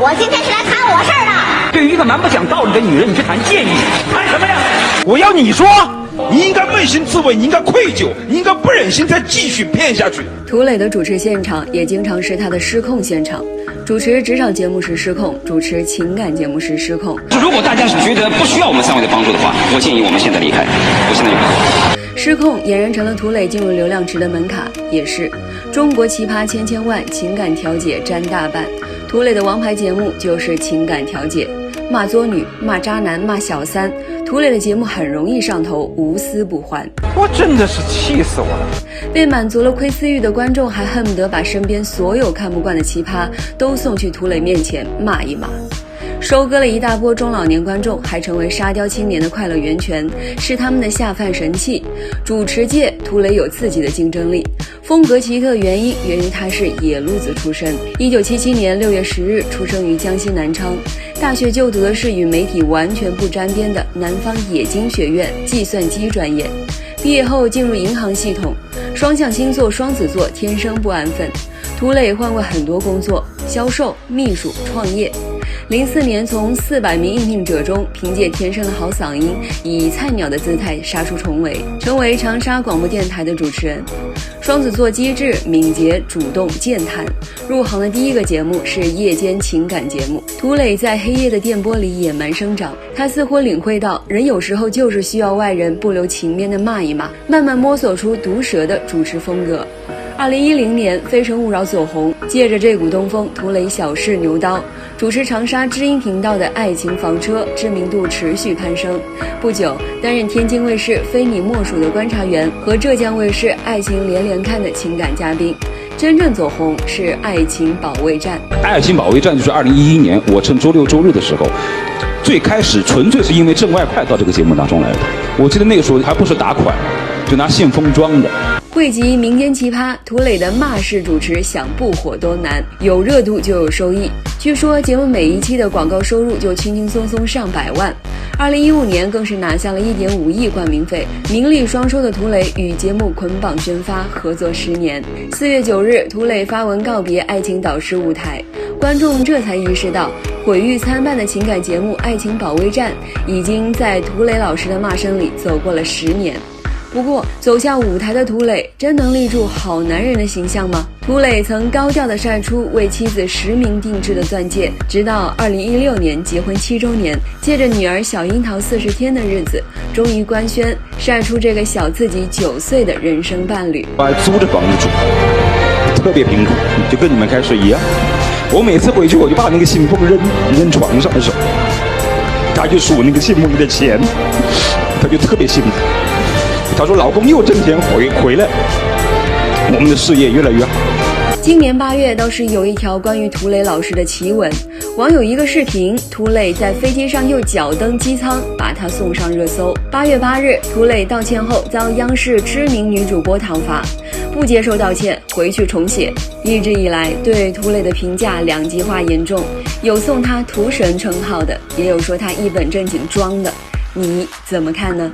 我今天是来谈我事儿的。对于一个蛮不讲道理的女人，你去谈建议，谈什么呀？我要你说，你应该扪心自问，你应该愧疚，你应该不忍心再继续骗下去。涂磊的主持现场也经常是他的失控现场，主持职场节目时失控，主持情感节目时失控。如果大家觉得不需要我们三位的帮助的话，我建议我们现在离开。我现在有失控俨然成了涂磊进入流量池的门槛，也是中国奇葩千万，情感调解占大半。涂磊的王牌节目就是情感调解，骂作女、骂渣男、骂小三，涂磊的节目很容易上头，无私不还。我真的是气死我了！被满足了窥私欲的观众还恨不得把身边所有看不惯的奇葩都送去涂磊面前骂一骂。收割了一大波中老年观众，还成为沙雕青年的快乐源泉，是他们的下饭神器。主持界，涂磊有自己的竞争力，风格奇特，原因源于他是野路子出身。1977年6月10日出生于江西南昌，大学就读的是与媒体完全不沾边的南方冶金学院计算机专业。毕业后进入银行系统，双向星座双子座，天生不安分。涂磊换过很多工作，销售、秘书、创业。04年从400名应聘者中，凭借天生的好嗓音，以菜鸟的姿态杀出重围，成为长沙广播电台的主持人。双子座机智、敏捷、主动、健谈。入行的第一个节目是夜间情感节目。涂磊在黑夜的电波里野蛮生长，他似乎领会到人有时候就是需要外人不留情面的骂一骂，慢慢摸索出毒舌的主持风格。2010年《非诚勿扰》走红，借着这股东风，涂磊小试牛刀，主持长沙知音频道的爱情房车，知名度持续攀升。不久，担任天津卫视《非你莫属》的观察员和浙江卫视《爱情连连看》的情感嘉宾。真正走红是《爱情保卫战》。《爱情保卫战》就是2011年我趁周六周日的时候，最开始纯粹是因为挣外快到这个节目当中来的。我记得那个时候还不是打款，就拿信封装的。汇集民间奇葩，涂磊的骂式主持想不火都难，有热度就有收益。据说节目每一期的广告收入就轻轻松松上百万。2015年更是拿下了1.5亿冠名费，名利双收的涂磊与节目捆绑宣发，合作10年。4月9日，涂磊发文告别爱情导师舞台，观众这才意识到，毁誉参半的情感节目《爱情保卫战》已经在涂磊老师的骂声里走过了10年。不过，走下舞台的涂磊真能立住好男人的形象吗？涂磊曾高调地晒出为妻子实名定制的钻戒，直到2016年结婚7周年，借着女儿小樱桃40天的日子，终于官宣晒出这个小自己9岁的人生伴侣。我还租着房子住，特别贫苦，就跟你们开始一样。我每次回去，我就把那个信封扔床上的时候，他就数那个信封里的钱，他就特别幸福。他说老公又挣钱回来，我们的事业越来越好。今年8月倒是有一条关于涂磊老师的奇闻，网友一个视频，涂磊在飞机上又脚蹬机舱，把他送上热搜。8月8日，涂磊道歉后遭央视知名女主播讨伐，不接受道歉，回去重写。一直以来对涂磊的评价两极化严重，有送他涂神称号的，也有说他一本正经装的，你怎么看呢？